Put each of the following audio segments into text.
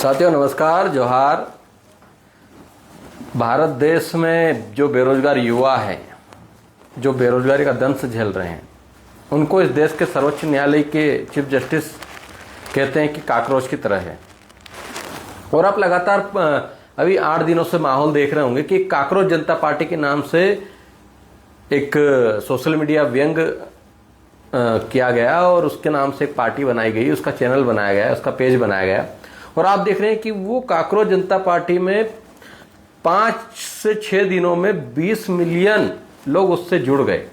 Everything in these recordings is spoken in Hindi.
साथियों नमस्कार, जोहार। भारत देश में जो बेरोजगार युवा है, जो बेरोजगारी का दंश झेल रहे हैं, उनको इस देश के सर्वोच्च न्यायालय के चीफ जस्टिस कहते हैं कि काकरोच की तरह है। और आप लगातार अभी 8 दिनों से माहौल देख रहे होंगे कि काकरोच जनता पार्टी के नाम से एक सोशल मीडिया व्यंग किया गया और उसके नाम से एक पार्टी बनाई गई, उसका चैनल बनाया गया, उसका पेज बनाया गया। और आप देख रहे हैं कि वो काकरोच जनता पार्टी में 5 से 6 दिनों में 20 मिलियन लोग उससे जुड़ गए।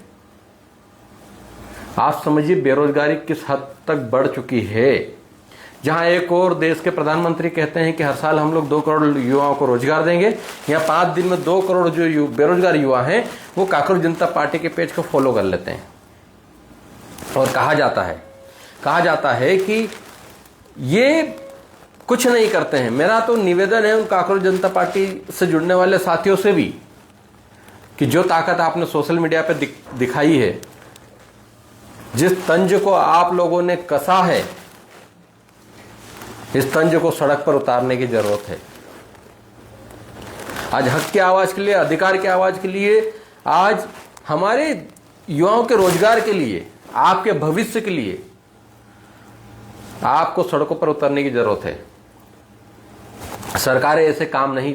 आप समझिए बेरोजगारी किस हद तक बढ़ चुकी है। जहां एक और देश के प्रधानमंत्री कहते हैं कि हर साल हम लोग 2 करोड़ युवाओं को रोजगार देंगे, यहाँ 5 दिन में 2 करोड़ जो बेरोजगार युवा हैं वो काकरोच जनता पार्टी के पेज को फॉलो कर लेते हैं। और कहा जाता है कि ये कुछ नहीं करते हैं। मेरा तो निवेदन है उन काकरोच जनता पार्टी से जुड़ने वाले साथियों से भी कि जो ताकत आपने सोशल मीडिया पे दिखाई है, जिस तंज को आप लोगों ने कसा है, इस तंज को सड़क पर उतारने की जरूरत है। आज हक की आवाज के लिए, अधिकार की आवाज के लिए, आज हमारे युवाओं के रोजगार के लिए, आपके भविष्य के लिए आपको सड़कों पर उतरने की जरूरत है। सरकारें ऐसे काम नहीं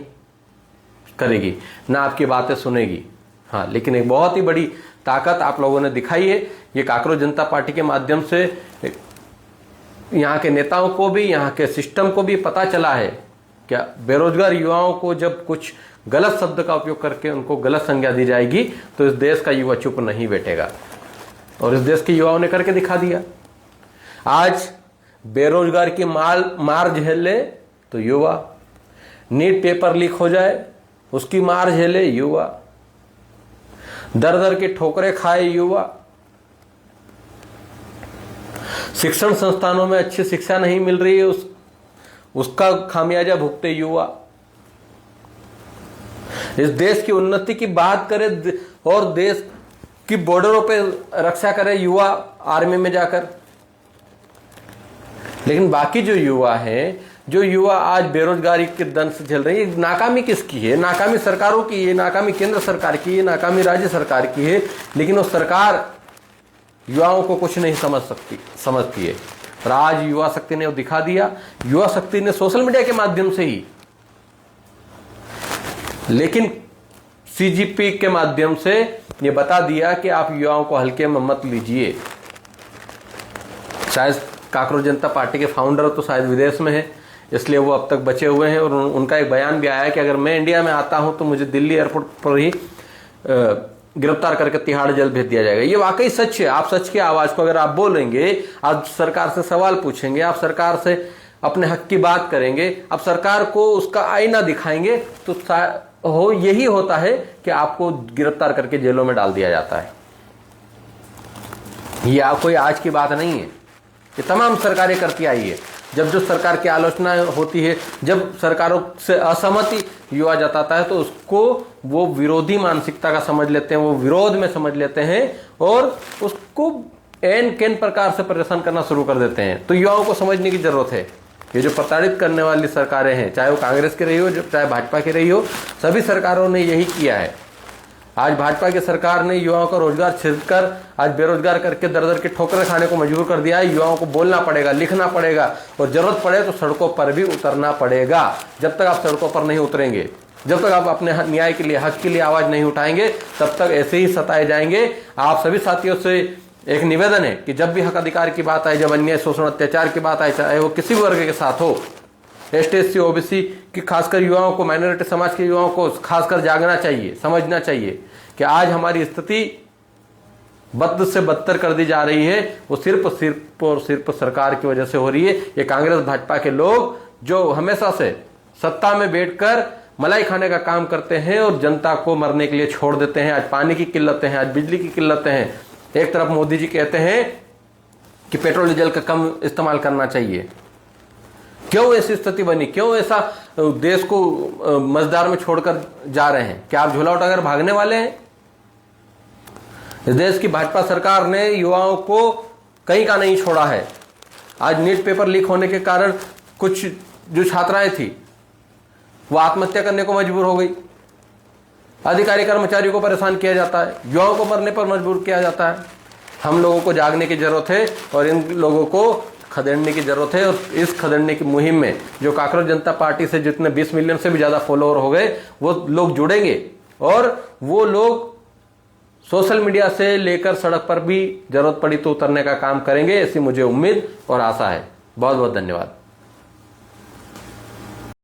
करेगी, ना आपकी बातें सुनेगी। हाँ, लेकिन एक बहुत ही बड़ी ताकत आप लोगों ने दिखाई है। ये काकरोच जनता पार्टी के माध्यम से यहाँ के नेताओं को भी, यहाँ के सिस्टम को भी पता चला है क्या बेरोजगार युवाओं को जब कुछ गलत शब्द का उपयोग करके उनको गलत संज्ञा दी जाएगी तो इस देश का युवा चुप नहीं बैठेगा। और इस देश के युवाओं ने करके दिखा दिया। आज बेरोजगार की मार झेले तो युवा, नीट पेपर लीक हो जाए उसकी मार झेले युवा, दर दर के ठोकरें खाए युवा, शिक्षण संस्थानों में अच्छी शिक्षा नहीं मिल रही है उसका खामियाजा भुगते युवा। इस देश की उन्नति की बात करे और देश की बॉर्डरों पे रक्षा करे युवा आर्मी में जाकर। लेकिन बाकी जो युवा हैं, जो युवा आज बेरोजगारी के दंश झेल रही है, नाकामी किसकी है? नाकामी सरकारों की है, नाकामी केंद्र सरकार की है, नाकामी राज्य सरकार की है। लेकिन वो सरकार युवाओं को कुछ नहीं समझती है। और आज युवा शक्ति ने वो दिखा दिया। युवा शक्ति ने सोशल मीडिया के माध्यम से ही, लेकिन सीजीपी के माध्यम से ये बता दिया कि आप युवाओं को हल्के में मत लीजिए। शायद काकरोच जनता पार्टी के फाउंडर तो शायद विदेश में है, इसलिए वो अब तक बचे हुए हैं। और उनका एक बयान भी आया है कि अगर मैं इंडिया में आता हूं तो मुझे दिल्ली एयरपोर्ट पर ही गिरफ्तार करके तिहाड़ जेल भेज दिया जाएगा। ये वाकई सच है। आप सच की आवाज को अगर आप बोलेंगे, आप सरकार से सवाल पूछेंगे, आप सरकार से अपने हक की बात करेंगे, आप सरकार को उसका आईना दिखाएंगे, तो यही होता है कि आपको गिरफ्तार करके जेलों में डाल दिया जाता है। यह कोई आज की बात नहीं है, ये तमाम सरकारें करती आई है। जब जो सरकार की आलोचना होती है, जब सरकारों से असहमति युवा जताता है, तो उसको वो विरोधी मानसिकता का समझ लेते हैं, वो विरोध में समझ लेते हैं और उसको एन केन प्रकार से परेशान करना शुरू कर देते हैं। तो युवाओं को समझने की जरूरत है। ये जो प्रताड़ित करने वाली सरकारें हैं, चाहे वो कांग्रेस की रही हो, चाहे भाजपा की रही हो, सभी सरकारों ने यही किया है। आज भाजपा की सरकार ने युवाओं का रोजगार छीनकर आज बेरोजगार करके दर दर के ठोकरें खाने को मजबूर कर दिया है। युवाओं को बोलना पड़ेगा, लिखना पड़ेगा और जरूरत पड़े तो सड़कों पर भी उतरना पड़ेगा। जब तक आप सड़कों पर नहीं उतरेंगे, जब तक आप अपने न्याय के लिए, हक के लिए आवाज नहीं उठाएंगे, तब तक ऐसे ही सताए जाएंगे। आप सभी साथियों से एक निवेदन है कि जब भी हक अधिकार की बात आए, जब अन्याय, शोषण, अत्याचार की बात आए, चाहे वो किसी भी वर्ग के साथ हो, एसटी, ओबीसी की खासकर युवाओं को, माइनॉरिटी समाज के युवाओं को खासकर जागना चाहिए, समझना चाहिए कि आज हमारी स्थिति बद से बदतर कर दी जा रही है। वो सिर्फ सरकार की वजह से हो रही है। ये कांग्रेस भाजपा के लोग जो हमेशा से सत्ता में बैठकर मलाई खाने का काम करते हैं और जनता को मरने के लिए छोड़ देते हैं। आज पानी की किल्लतें हैं, आज बिजली की किल्लतें हैं। एक तरफ मोदी जी कहते हैं कि पेट्रोल डीजल का कम इस्तेमाल करना चाहिए। क्यों ऐसी स्थिति बनी? क्यों ऐसा देश को मझधार में छोड़कर जा रहे हैं? क्या आप झोला उठाकर भागने वाले हैं? इस देश की भाजपा सरकार ने युवाओं को कहीं का नहीं छोड़ा है। आज नीट पेपर लीक होने के कारण कुछ जो छात्राएं थी वो आत्महत्या करने को मजबूर हो गई। अधिकारी कर्मचारियों को परेशान किया जाता है, युवाओं को मरने पर मजबूर किया जाता है। हम लोगों को जागने की जरूरत है और इन लोगों को खदेड़ने की जरूरत है। और इस खदेड़ने की मुहिम में जो काकरोच जनता पार्टी से जितने 20 मिलियन से भी ज्यादा फॉलोअर हो गए वो लोग जुड़ेंगे और वो लोग सोशल मीडिया से लेकर सड़क पर भी जरूरत पड़ी तो उतरने का काम करेंगे, ऐसी मुझे उम्मीद और आशा है। बहुत बहुत धन्यवाद।